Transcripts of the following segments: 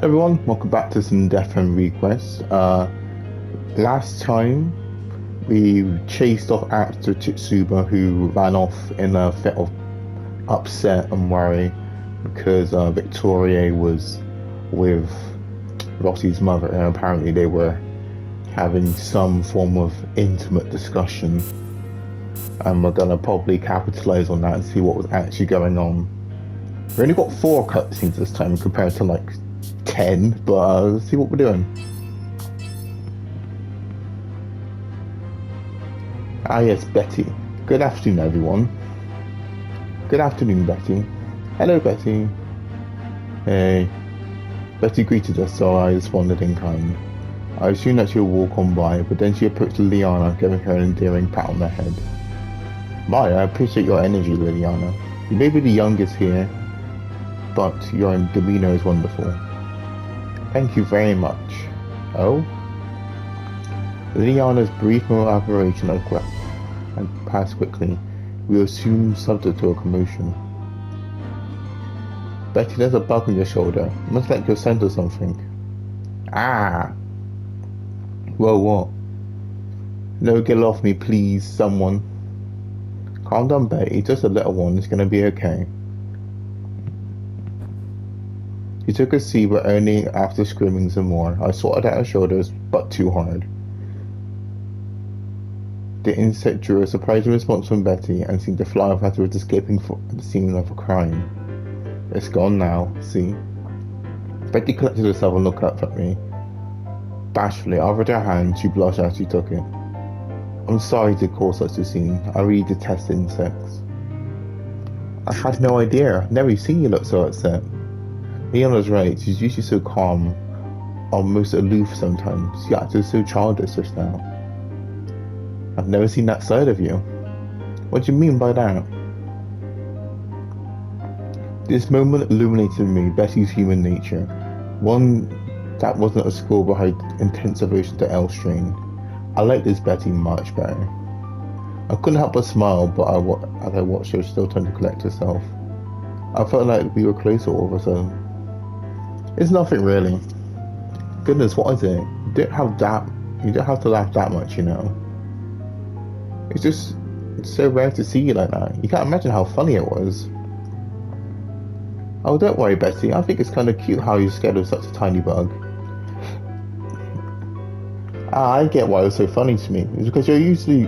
Everyone, welcome back to some Death and Request. Last time we chased off actor Titsuba, who ran off in a fit of upset and worry because Victoria was with Rossi's mother, and apparently they were having some form of intimate discussion. And we're gonna probably capitalize on that and see what was actually going on. We only got 4 cutscenes this time compared to like 10, but let's see what we're doing. Ah yes, Betty. Good afternoon, everyone. Good afternoon, Betty. Hello, Betty. Hey. Betty greeted us, so I responded in kind. I assumed that she would walk on by, but then she approached Liliana, giving her an endearing pat on the head. My, I appreciate your energy, Liliana. You may be the youngest here, but your demeanor is wonderful. Thank you very much. Oh? Liliana's brief elaboration had passed quickly. We were soon subject to a commotion. Betty, there's a bug on your shoulder. It must like you're sent or something. Ah! Whoa, what? No, get off me, please, someone. Calm down, Betty. Just a little one. It's gonna be okay. She took a seat, but only after screaming some more. I swatted at her shoulders, but too hard. The insect drew a surprising response from Betty and seemed to fly off afterwards, escaping from the scene of a crime. It's gone now, see? Betty collected herself and looked up at me. Bashfully, I offered her hand. She blushed as she took it. I'm sorry to cause such a scene. I really detest insects. I had no idea. I've never seen you look so upset. Leona's right. She's usually so calm, almost aloof sometimes. She acted so childish just now. I've never seen that side of you. What do you mean by that? This moment illuminated me, Betty's human nature. One that wasn't a score behind intense devotion to Elstrain. I like this Betty much better. I couldn't help but smile, but as I watched her still trying to collect herself, I felt like we were closer all of a sudden. It's nothing really. Goodness, what is it? You don't have to laugh that much, you know. It's so rare to see you like that. You can't imagine how funny it was. Oh, don't worry, Betty. I think it's kind of cute how you're scared of such a tiny bug. Ah, I get why it was so funny to me. It's because you usually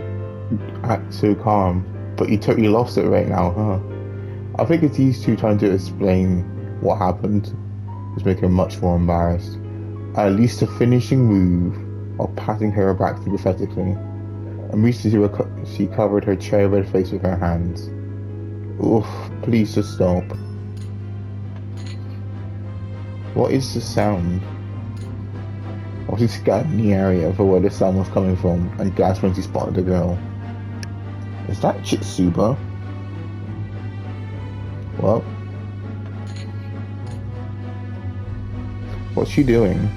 act so calm, but you totally lost it right now, huh? I think it's these two trying to explain what happened, which make her much more embarrassed. At least a finishing move of patting her back sympathetically. Immediately she covered her cherry red face with her hands. Oof, please just stop. What is the sound? I was scanning the area for where the sound was coming from and gasped when she spotted the girl. Is that Chitsuba? Well, what's she doing?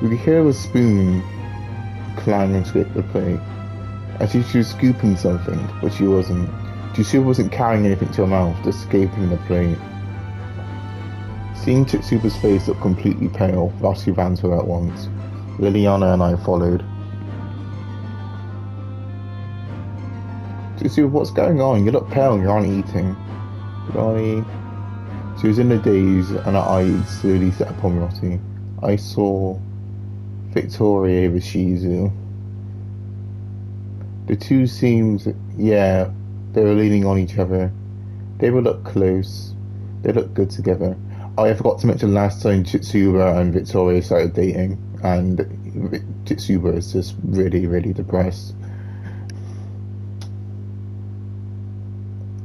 We could hear a spoon clang and scrape the plate. I think she was scooping something, but she wasn't. Chitsuba wasn't carrying anything to her mouth, just scraping the plate. Seeing Chitsuba's face look completely pale, Rossi ran to her at once. Liliana and I followed. Chitsuba, what's going on? You look pale and you aren't eating. Ronnie. She was in a daze and her eyes slowly set upon Rossi. I saw Victoria with Shizu. The two seemed, yeah, they were leaning on each other. They would look close. They looked good together. Oh, I forgot to mention last time Chitsuba and Victoria started dating, and Chitsuba is just really, really depressed.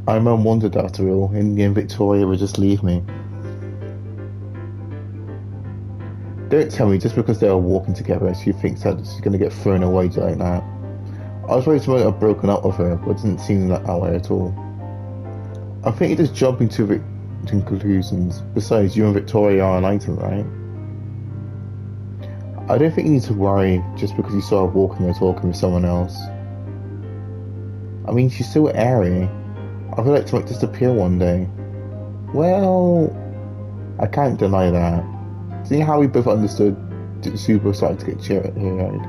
I'm unwanted after all. In the end, Victoria would just leave me. Don't tell me just because they are walking together she thinks that she's going to get thrown away like that. I was worried she might have broken up with her, but it didn't seem that way at all. I think you're just jumping to conclusions. Besides, you and Victoria are an item, right? I don't think you need to worry just because you saw her walking or talking with someone else. I mean, she's so airy. I feel like she might disappear one day. Well, I can't deny that. Seeing how we both understood that Super started to get teary-eyed.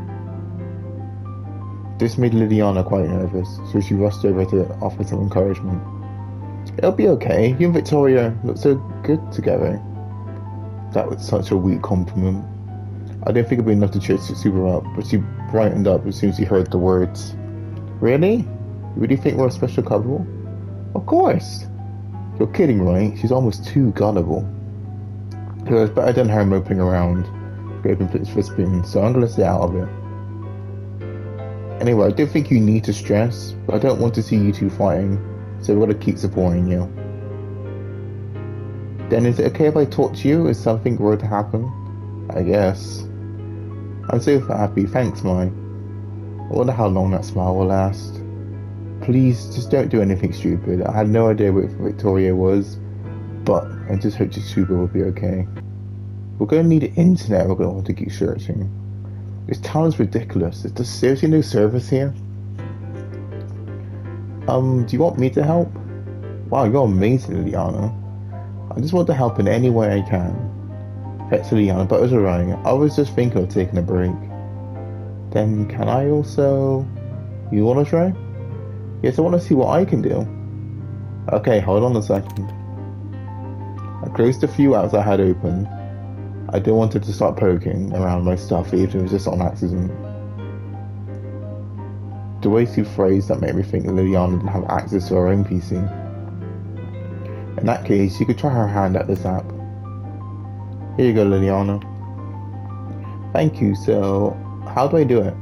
This made Liliana quite nervous, so she rushed over to offer some encouragement. It'll be okay. You and Victoria look so good together. That was such a weak compliment. I didn't think it'd be enough to cheer Super up, but she brightened up as soon as she heard the words. Really? You really think we're a special couple? Of course. You're kidding, right? She's almost too gullible. It was better than her moping around, scraping plates for spoon, so I'm gonna stay out of it. Anyway, I don't think you need to stress, but I don't want to see you two fighting, so we're gonna keep supporting you. Then is it okay if I talk to you if something were to happen? I guess. I'm so happy, thanks, Mai. I wonder how long that smile will last. Please, just don't do anything stupid. I had no idea what Victoria was, but I just hope Super will be okay. We're gonna need internet, we're gonna want to keep searching. This town is ridiculous. Is there seriously no service here? Do you want me to help? Wow, you're amazing, Liliana. I just want to help in any way I can. Thanks, Liliana, but it was alright. I was just thinking of taking a break. Then can I also... You wanna try? Yes, I wanna see what I can do. Okay, hold on a second. I closed the few apps I had open. I didn't want it to start poking around my stuff, even if it was just on accident. The way she phrased that made me think that Liliana didn't have access to her own PC. In that case, she could try her hand at this app. Here you go, Liliana. Thank you, so how do I do it?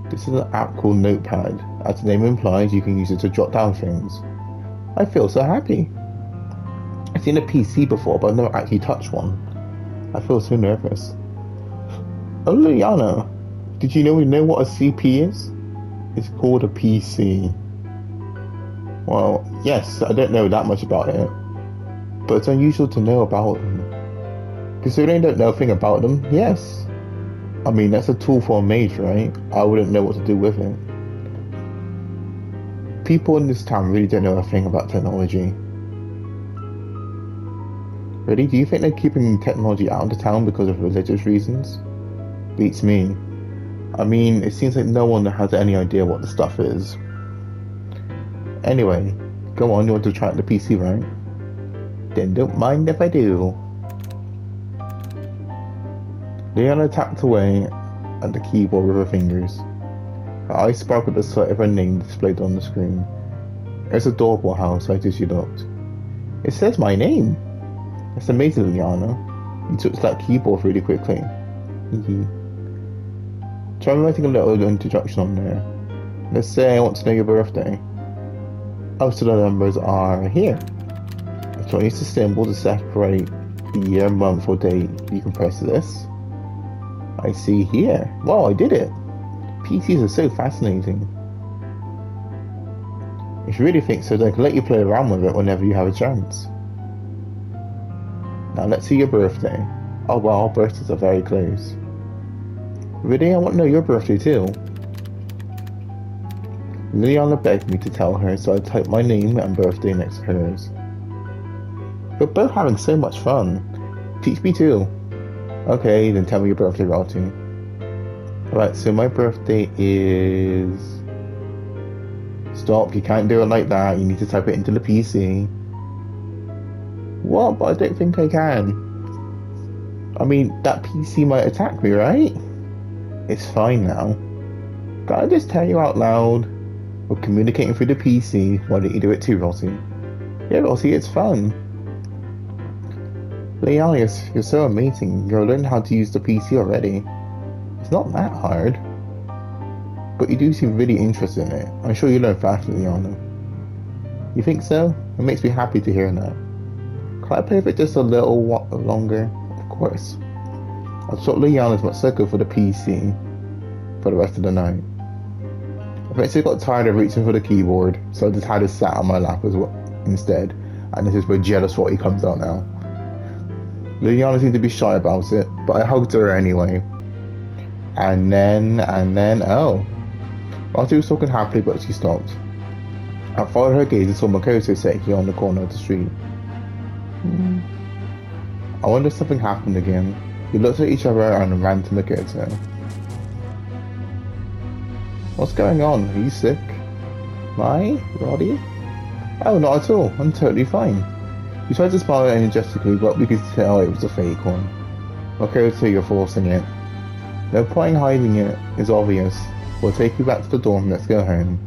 This is an app called Notepad. As the name implies, you can use it to jot down things. I feel so happy. I've seen a PC before, but I've never actually touched one. I feel so nervous. Oh, Liliana, did you know what a CP is? It's called a PC. Well, yes, I don't know that much about it, but it's unusual to know about them. Considering I don't know a thing about them, yes. I mean, that's a tool for a mage, right? I wouldn't know what to do with it. People in this town really don't know a thing about technology. Really? Do you think they're keeping technology out of the town because of religious reasons? Beats me. I mean, it seems like no one has any idea what the stuff is. Anyway, go on, you want to try out the PC, right? Then don't mind if I do. Leona tapped away at the keyboard with her fingers. Her eyes sparkled at the sight of her name displayed on the screen. It's a adorable house, right as she looked. It says my name! It's amazing, Liliana. You took to that keyboard really quickly. Try writing a little introduction on there. Let's say I want to know your birthday. Oh, so the numbers are here. If you use a symbol to separate the year, month, or date, you can press this. I see here. Wow, I did it. PCs are so fascinating. If you really think so, then I can let you play around with it whenever you have a chance. Now let's see your birthday. Oh wow, our birthdays are very close. Really? I want to know your birthday too. Liliana begged me to tell her, so I typed my name and birthday next to hers. We're both having so much fun. Teach me too. Okay, then tell me your birthday, Ralty. Alright, so my birthday is... Stop, you can't do it like that. You need to type it into the PC. What? But I don't think I can. I mean, that PC might attack me, right? It's fine now. Can I just tell you out loud? We're communicating through the PC. Why don't you do it too, Rossi? Yeah, Rossi, it's fun. Lealius, you're so amazing. You're learning how to use the PC already. It's not that hard. But you do seem really interested in it. I'm sure you learn faster, Liana. You think so? It makes me happy to hear that. Can I play with it just a little longer? Of course. I thought Liana's much so good for the PC for the rest of the night. I eventually got tired of reaching for the keyboard, so I just had it sat on my lap as well instead. And this is where jealous Rotty comes out now. Liliana seemed to be shy about it, but I hugged her anyway. And then, oh. Rotty was talking happily, but she stopped. I followed her gaze and saw Makoto sitting here on the corner of the street. I wonder if something happened again. We looked at each other and ran to Makoto. What's going on? Are you sick? My? Roddy? Oh, not at all. I'm totally fine. He tried to smile energetically, but we could tell it was a fake one. Makoto, you're forcing it. No point in hiding it. It's obvious. We'll take you back to the dorm. Let's go home.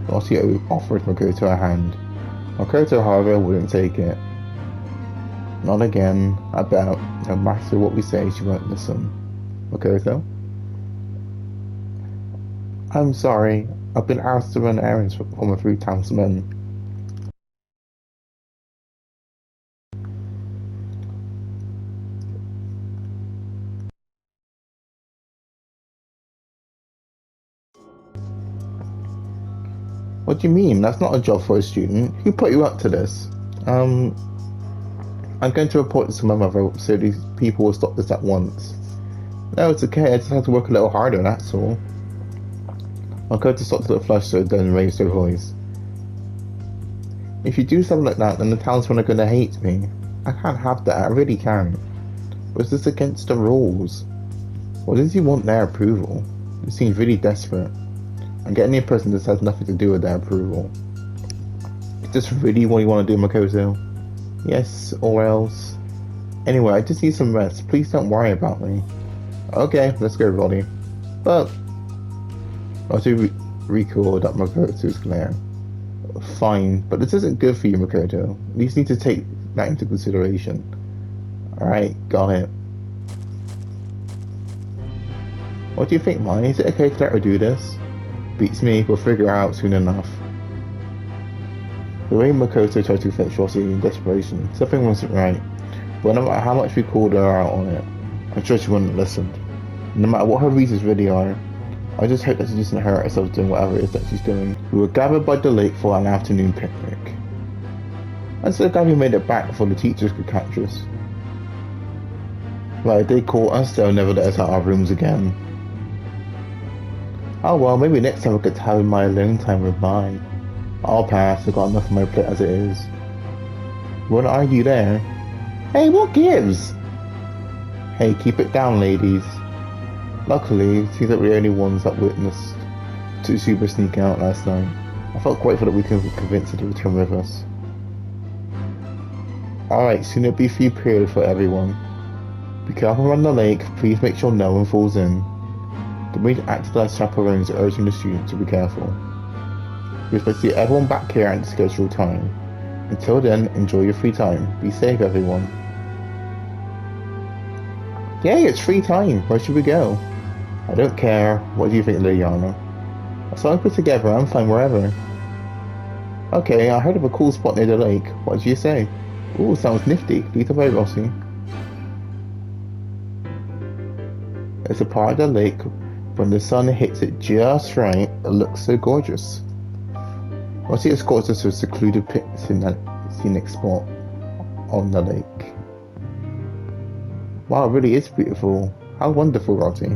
Roddy offered Makoto a hand. Makoto, however, wouldn't take it. Not again. I bet. No matter what we say, she won't listen. Makoto? I'm sorry. I've been asked to run errands for my 3 townsmen. What do you mean? That's not a job for a student. Who put you up to this? I'm going to report this to my mother so these people will stop this at once. No, it's okay. I just have to work a little harder, that's all. Makoto stopped a little flustered, then raised her voice. If you do something like that, then the townsmen are going to hate me. I can't have that. I really can't. Was this against the rules? Or does he want their approval? It seems really desperate. I'm getting the impression this has nothing to do with their approval. Is this really what you want to do, Makoto? Yes, or else. Anyway, I just need some rest. Please don't worry about me. Okay, let's go, Roddy. But Roddy recalled up Makoto's glare. Fine, but this isn't good for you, Makoto. You just need to take that into consideration. Alright, got it. What do you think, Mai? Is it okay to let her do this? Beats me, we'll figure it out soon enough. The way Makoto tried to fetch Rossi in desperation, something wasn't right. But no matter how much we called her out on it, I'm sure she wouldn't listen. No matter what her reasons really are, I just hope that she doesn't hurt herself doing whatever it is that she's doing. We were gathered by the lake for an afternoon picnic. I'm so glad we made it back before the teachers could catch us. Like, if they caught us, they'll never let us out of our rooms again. Oh well, maybe next time I get to have my alone time with Mai. I'll pass, I've got enough on my plate as it is. Won't argue there. Hey, what gives? Hey, keep it down, ladies. Luckily, it seems like we're the only ones that witnessed Tsuba sneak out last night. I felt grateful that we could convince her to return with us. Alright, soon it'll be free period for everyone. Be careful around the lake, please make sure no one falls in. The maid acted as chaperones urging the students to be careful. We expect to see everyone back here at the scheduled time. Until then, enjoy your free time. Be safe, everyone. Yay, it's free time. Where should we go? I don't care. What do you think, Liliana? As long as we're together, I'm fine wherever. Okay, I heard of a cool spot near the lake. What do you say? Ooh, sounds nifty. Lead the way, Rossi. It's a part of the lake. When the sun hits it just right, it looks so gorgeous. Rossi escorts us to a secluded scenic spot on the lake. Wow, it really is beautiful. How wonderful, Rossi.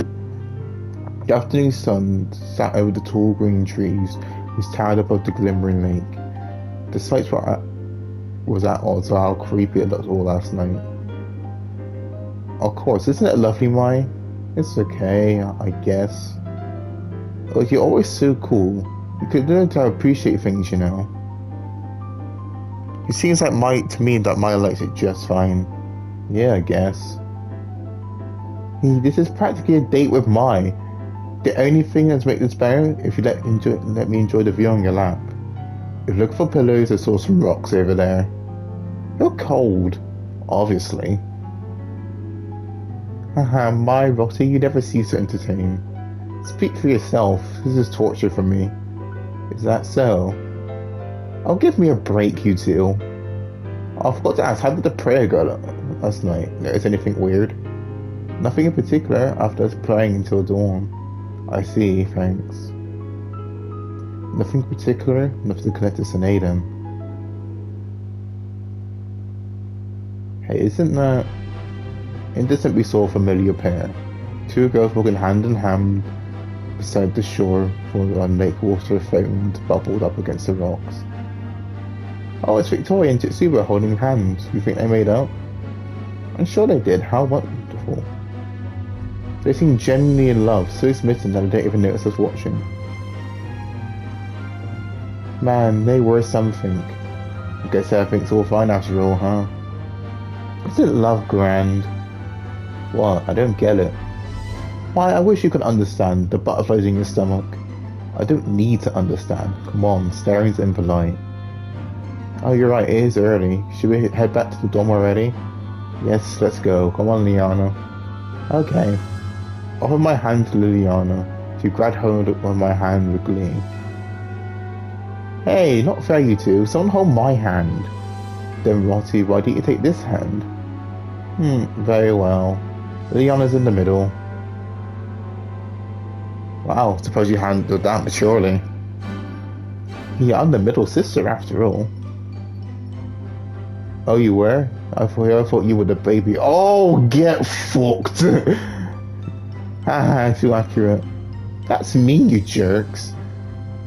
The afternoon sun sat over the tall green trees which towered above the glimmering lake. The sights was at odds with how creepy it looked all last night. Of course, isn't it lovely, Mai? It's okay, I guess. Like, you're always so cool. You could learn to appreciate things, you know. It seems like to me that Mai likes it just fine. Yeah, I guess. This is practically a date with Mai. The only thing that's make this better if you let me enjoy the view on your lap. If you look for pillows, I saw some rocks over there. You're cold, obviously. Haha, my Rossi, you never cease to entertain. Speak for yourself. This is torture for me. Is that so? Oh, give me a break, you two. I forgot to ask, how did the prayer go last night? Notice anything weird? Nothing in particular after us praying until dawn. I see, thanks. Nothing particular, enough to connect us and aid him. Hey, isn't that... In distance we saw a familiar pair. Two girls walking hand in hand beside the shore for the lake water foamed bubbled up against the rocks. Oh, it's Victoria and Tsuba holding hands. You think they made up? I'm sure they did. How wonderful. people. They seem genuinely in love, so smitten that I don't even notice us watching. Man, they were something. I guess everything's all fine after all, huh? Isn't love grand? What? I don't get it. Why, I wish you could understand the butterflies in your stomach. I don't need to understand. Come on, staring's impolite. Oh, you're right, it is early. Should we head back to the dorm already? Yes, let's go. Come on, Liana. Okay. Offer my hand to Liliana. She grabbed hold of my hand with glee. Hey, not fair, you two. Someone hold my hand. Then, Lottie, why don't you take this hand? Very well. Liliana's in the middle. Wow, suppose you handled that maturely. Yeah, I'm the middle sister after all. Oh, you were? I thought you were the baby. Oh, get fucked! Haha, too accurate. That's me, you jerks.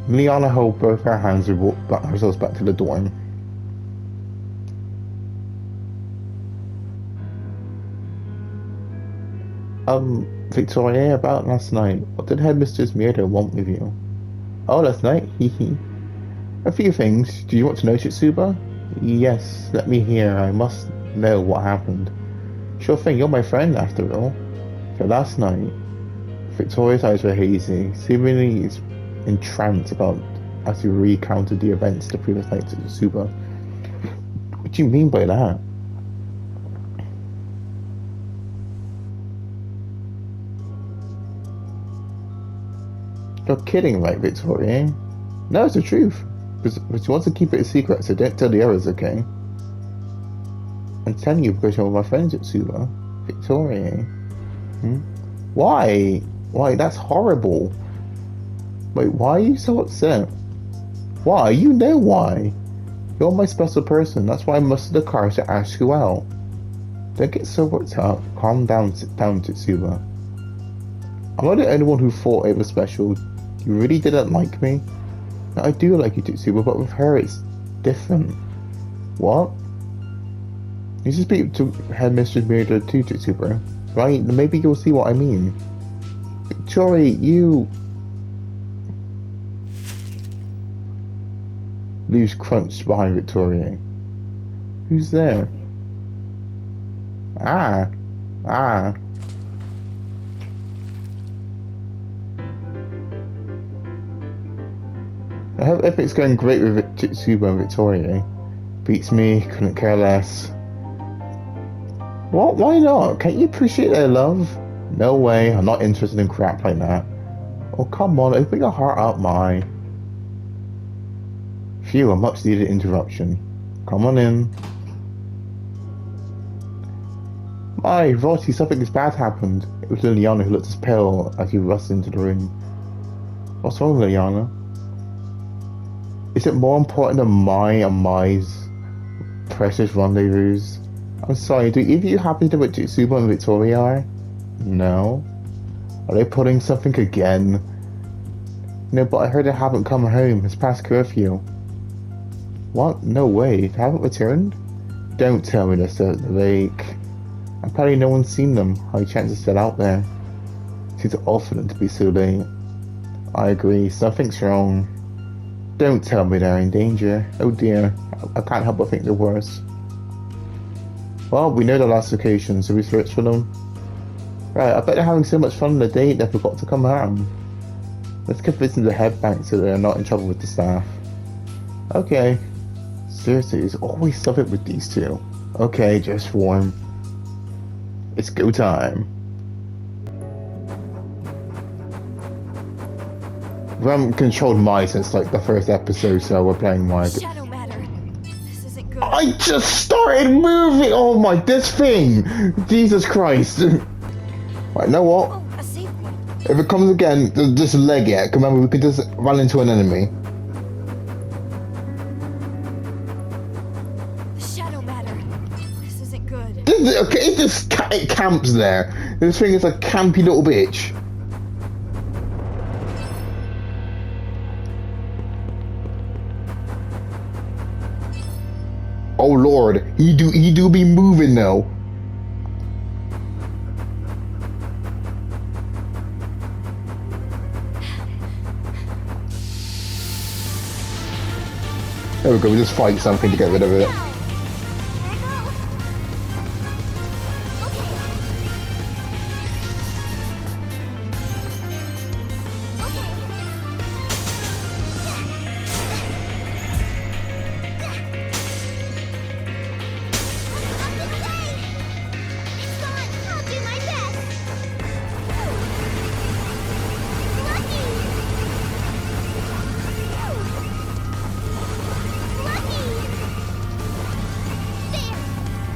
Liana held both her hands and walked ourselves back to the dorm. Victoria, about last night. What did Headmistress Murder want with you? Oh, last night? Hehe. A few things. Do you want to know, Chitsuba? Yes, let me hear. I must know what happened. Sure thing, you're my friend after all. So last night, Victoria's eyes were hazy, seemingly entranced about as he recounted the events the previous night to Chitsuba. What do you mean by that? You're kidding, right, Victoria? No, it's the truth. But you want to keep it a secret, so don't tell the others, okay? I'm telling you because you're my friends at Suba. Victoria. Why? Why, that's horrible. Wait, why are you so upset? Why? You know why. You're my special person. That's why I mustered the courage to ask you out. Don't get so worked up. Calm down, sit down, Tsuba. I'm not the only one who thought it was special. You really didn't like me? I do like you, Tsuba, but with her it's different. What? You should speak to Headmistress Murder too, Tsuba. Right? Maybe you'll see what I mean. Victoria, you... Leaves crunched behind Victoria. Who's there? Ah. I hope everything's going great with Tsuba and Victoria. Beats me, couldn't care less. What? Why not? Can't you appreciate their love? No way, I'm not interested in crap like that. Oh, come on, open your heart up, my. Phew, a much needed interruption. Come on in. My, Rotty, something bad happened. It was Liliana who looked as pale as he rushed into the room. What's wrong, Liliana? Is it more important than my's precious rendezvous? I'm sorry, do either of you happen to know what Tsuba and Victoria are? No. Are they pulling something again? No, but I heard they haven't come home. It's past curfew. What? No way. They haven't returned? Don't tell me they're still at the lake. Apparently no one's seen them. High chances still out there. Seems awful for them to be so late. I agree. Something's wrong. Don't tell me they're in danger. Oh dear. I can't help but think the worst. Well, we know the last location, so we search for them. Right, I bet they're having so much fun on the date they forgot to come home. Let's convince them to head back so they're not in trouble with the staff. Okay. Seriously, there's always something with these two. Okay, just warm. It's go time. We haven't controlled Mai since like the first episode, so we're playing Mai. Shadow matter. This isn't good. I just started moving! Oh my, this thing! Jesus Christ. Right, you know what? Oh, a safe point. If it comes again, just leg it. Remember, we can just run into an enemy. Shadow matter. This isn't good. Okay, it camps there. This thing is a campy little bitch. Oh lord, he do be moving though. There we go, we just fight something to get rid of it.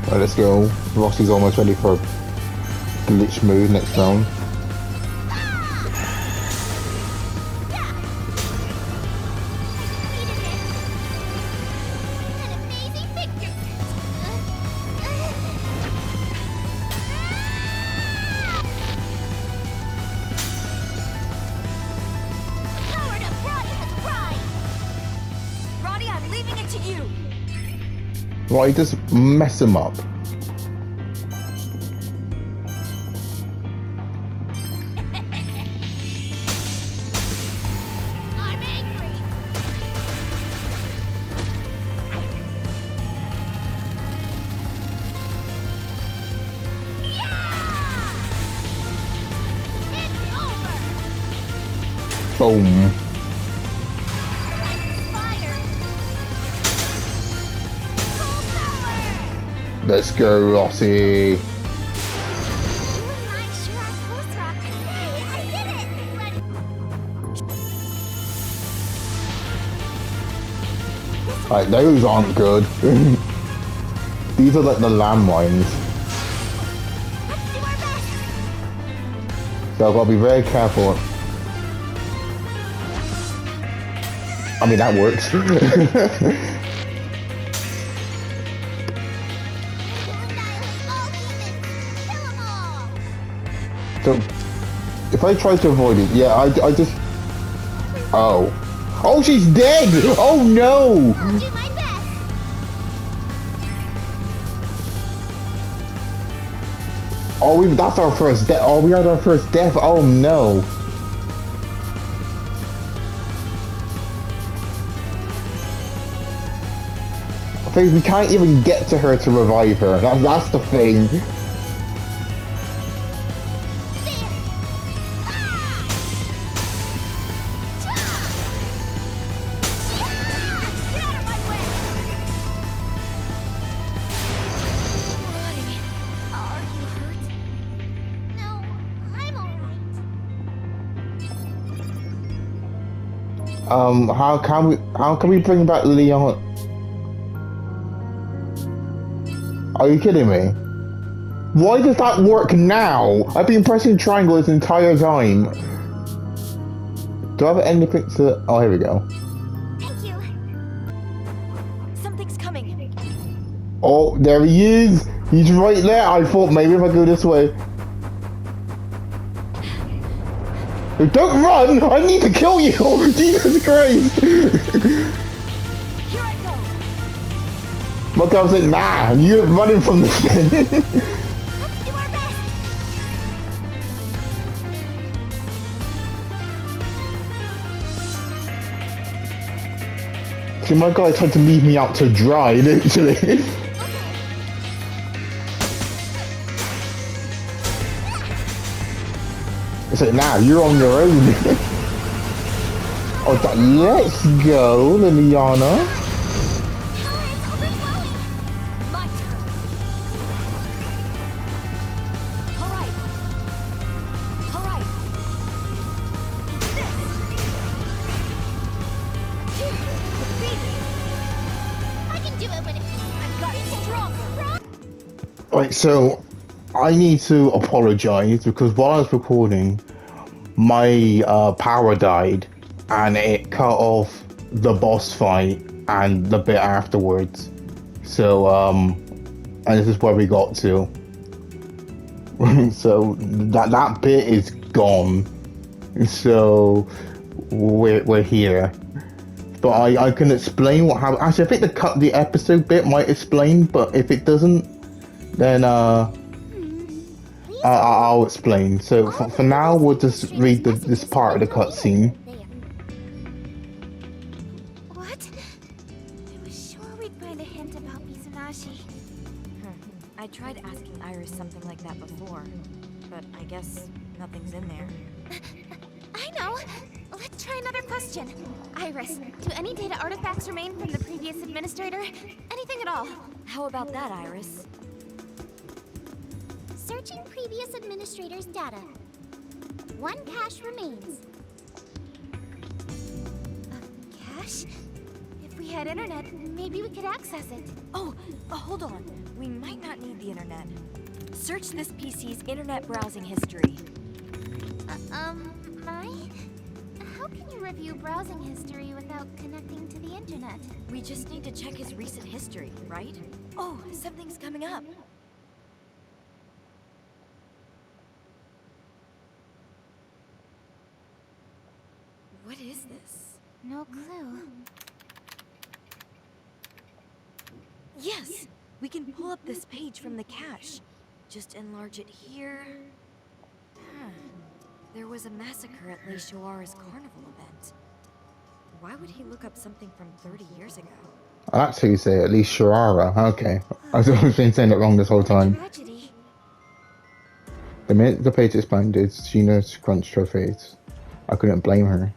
Right, let's go. Roxy's almost ready for glitch move next round. Roddy, I'm leaving it to you. Right, just mess him up. I'm angry. Boom. Let's go, Rossi. Right, those aren't good. These are like the landmines. So I've got to be very careful. I mean, that works. So, if I try to avoid it, yeah, I just... Oh. Oh, she's dead! Oh, no! I'll do my best. Oh, that's our first death. Oh, we had our first death. Oh, no. I think we can't even get to her to revive her. That's the thing. How can we bring back Leon? Are you kidding me? Why does that work now? I've been pressing triangle this entire time. Do I have anything to... Oh, here we go. Thank you. Something's coming. Oh, there he is. He's right there. I thought maybe if I go this way. Don't run! I need to kill you! Jesus Christ! Here I go. But I was like, nah, you're running from this thing. Let's do our best. See, my guy tried to leave me out to dry, literally. It's like, nah, you're on your own. Oh, let's go, Liliana. My turn. All right. I can do it when I've got stronger. Right, so I need to apologize because while I was recording, my power died and it cut off the boss fight and the bit afterwards. So, and this is where we got to. So that bit is gone. So we're here. But I can explain what happened. Actually, I think the episode bit might explain, but if it doesn't, then I'll explain. So for now, we'll just read this part of the cutscene. What? now. Let's try another question. Iris, do any data artifacts remain from the previous administrator? Anything at all? How about that, Iris? Searching previous administrator's data. One cache remains. A cache? If we had internet, maybe we could access it. Oh, hold on. We might not need the internet. Search this PC's internet browsing history. How can you review browsing history without connecting to the internet? We just need to check his recent history, right? Oh, something's coming up. What is this? No clue. Yes! We can pull up this page from the cache. Just enlarge it here. Huh. There was a massacre at Le Shoara's carnival event. Why would he look up something from 30 years ago? That's how you say it, at least Shirara. Okay. I've been saying it wrong this whole time. Tragedy. The minute the page expanded, Sheena scrunched her face. I couldn't blame her.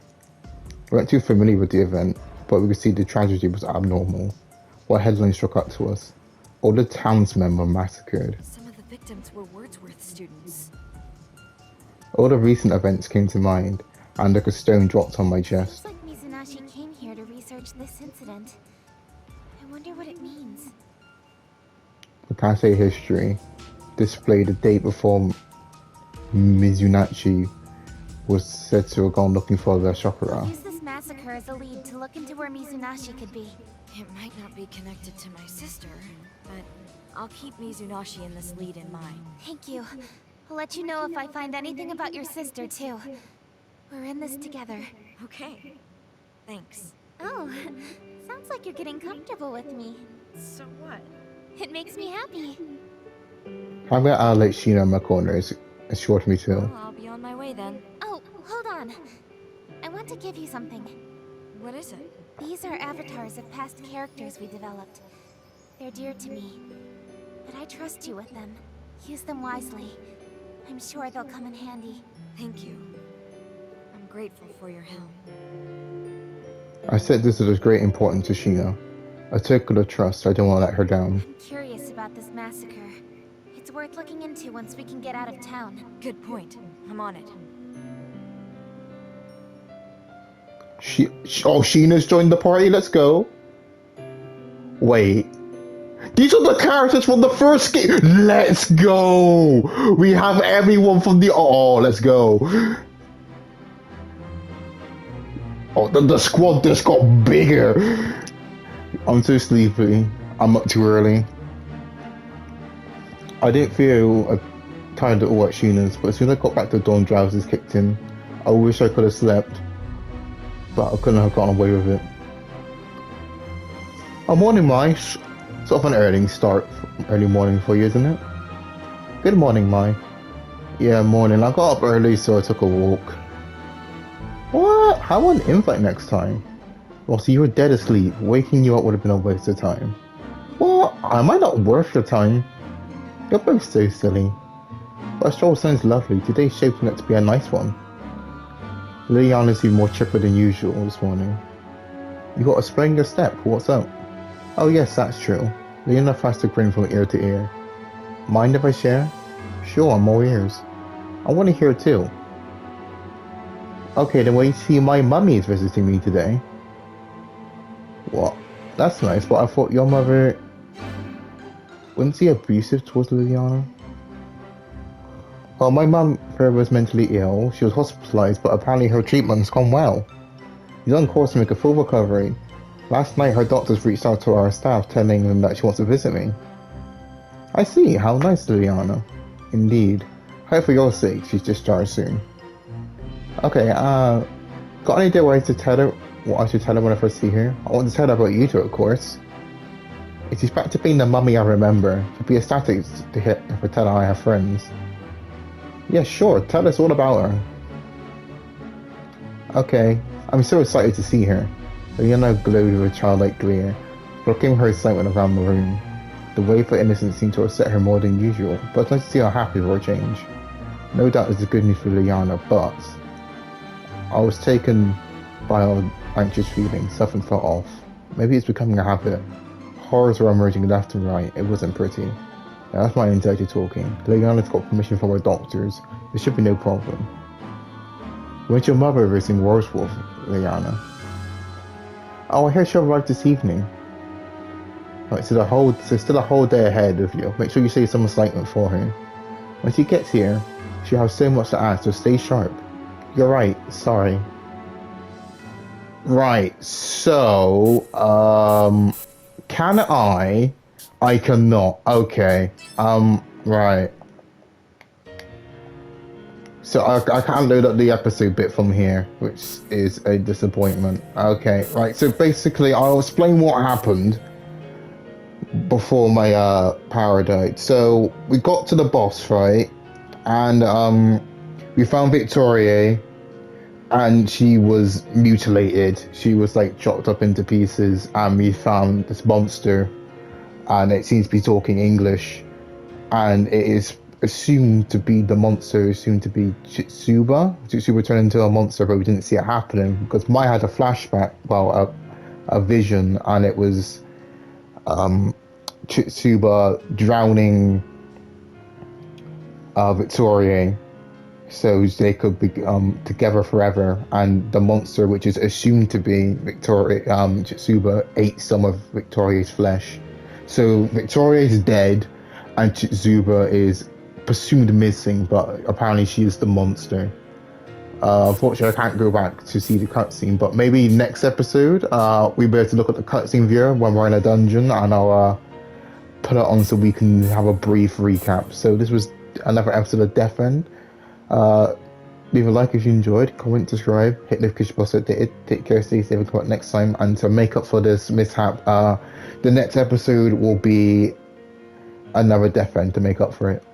We weren't too familiar with the event, but we could see the tragedy was abnormal. What headlines struck out to us? All the townsmen were massacred. Some of the victims were Wordsworth students. All the recent events came to mind, and like a stone dropped on my chest. Looks like Mizunashi came here to research this incident. I wonder what it means. The cafe history displayed the day before Mizunashi was said to have gone looking for the chakra. Use this massacre as a lead to look into where Mizunashi could be. It might not be connected to my sister, but I'll keep Mizunashi in this lead in mind. Thank you. I'll let you know if I find anything about your sister, too. We're in this together. Okay. Thanks. Oh, sounds like you're getting comfortable with me. So what? It makes me happy. Having I'll let Sheena in my corner is assured me too. Well, I'll be on my way then. Oh, hold on. I want to give you something. What is it? These are avatars of past characters we developed. They're dear to me, but I trust you with them. Use them wisely. I'm sure they'll come in handy. Thank you. I'm grateful for your help. I said this is of great importance to Sheena. A token of trust, I don't want to let her down. I'm curious about this massacre. It's worth looking into once we can get out of town. Good point. I'm on it. Sheena's joined the party, let's go. Wait. These are the characters from the first game. Let's go. We have everyone from the... Oh, let's go. Oh, the squad just got bigger. I'm too sleepy. I'm up too early. I didn't feel tired at all at Sheena's, but as soon as I got back to dawn, drowsiness kicked in. I wish I could have slept, but I couldn't have gotten away with it. Oh, morning, Mai. Sort of an early morning for you, isn't it? Good morning, Mai. Yeah, morning. I got up early, so I took a walk. What? How an invite next time? Well, so you were dead asleep. Waking you up would have been a waste of time. What? Am I not worth your time? You're both so silly. But a stroll sounds lovely. Today's shaping up to be a nice one. Liliana seemed more chipper than usual this morning. You got a spring in your step. What's up? Oh yes, that's true. Liliana flashed a grin from ear to ear. Mind if I share? Sure, I'm all ears. I want to hear it too. Okay, then wait to see my mummy is visiting me today. What? That's nice, but I thought your mother... Wouldn't she abusive towards Liliana? Well, my mum was mentally ill. She was hospitalized, but apparently her treatment's gone well. She's on course to make a full recovery. Last night, her doctors reached out to our staff, telling them that she wants to visit me. I see. How nice, Liliana. Indeed. Hope for your sake, she's discharged soon. Okay, got any idea what I should tell her? What I should tell her when I first see her? I want to tell her about you two, of course. If she's back to being the mummy I remember, she'll be ecstatic to hear if I tell her I have friends. Yeah, sure. Tell us all about her. Okay, I'm so excited to see her. Liliana glowed with a childlike glare, blocking her excitement around the room. The wave of innocence seemed to upset her more than usual, but it's nice to see her happy for a change. No doubt this is good news for Liliana, but... I was taken by our anxious feelings. Something felt off. Maybe it's becoming a habit. Horrors were emerging left and right. It wasn't pretty. Yeah, that's my anxiety talking. Liliana's got permission from her doctors. There should be no problem. Where's your mother visiting Warsworth, Liliana? Oh, I heard she'll arrive this evening. Right, so still a whole day ahead of you. Make sure you save some excitement for her. When she gets here, she'll have so much to ask, so stay sharp. You're right, sorry. Right, so, can I? I cannot. Okay. Right. So I can't load up the episode bit from here, which is a disappointment. Okay, right. So basically, I'll explain what happened before my power died. So we got to the boss fight, and we found Victoria, and she was mutilated. She was like chopped up into pieces, and we found this monster, and it seems to be talking English, and it is assumed to be the monster, assumed to be Chitsuba. Chitsuba turned into a monster, but we didn't see it happening because Mai had a flashback, well, a vision, and it was Chitsuba drowning Victoria so they could be together forever, and the monster, which is assumed to be Victoria, Chitsuba, ate some of Victoria's flesh. So Victoria is dead, and Chitsuba is presumed missing, but apparently she is the monster. Unfortunately, I can't go back to see the cutscene, but maybe next episode, we'll be able to look at the cutscene viewer when we're in a dungeon, and I'll put it on so we can have a brief recap. So this was another episode of Death End. Leave a like if you enjoyed, comment, subscribe, hit the notification bell so updated. Take care, stay safe, and come back next time. And to make up for this mishap, the next episode will be another Death End to make up for it.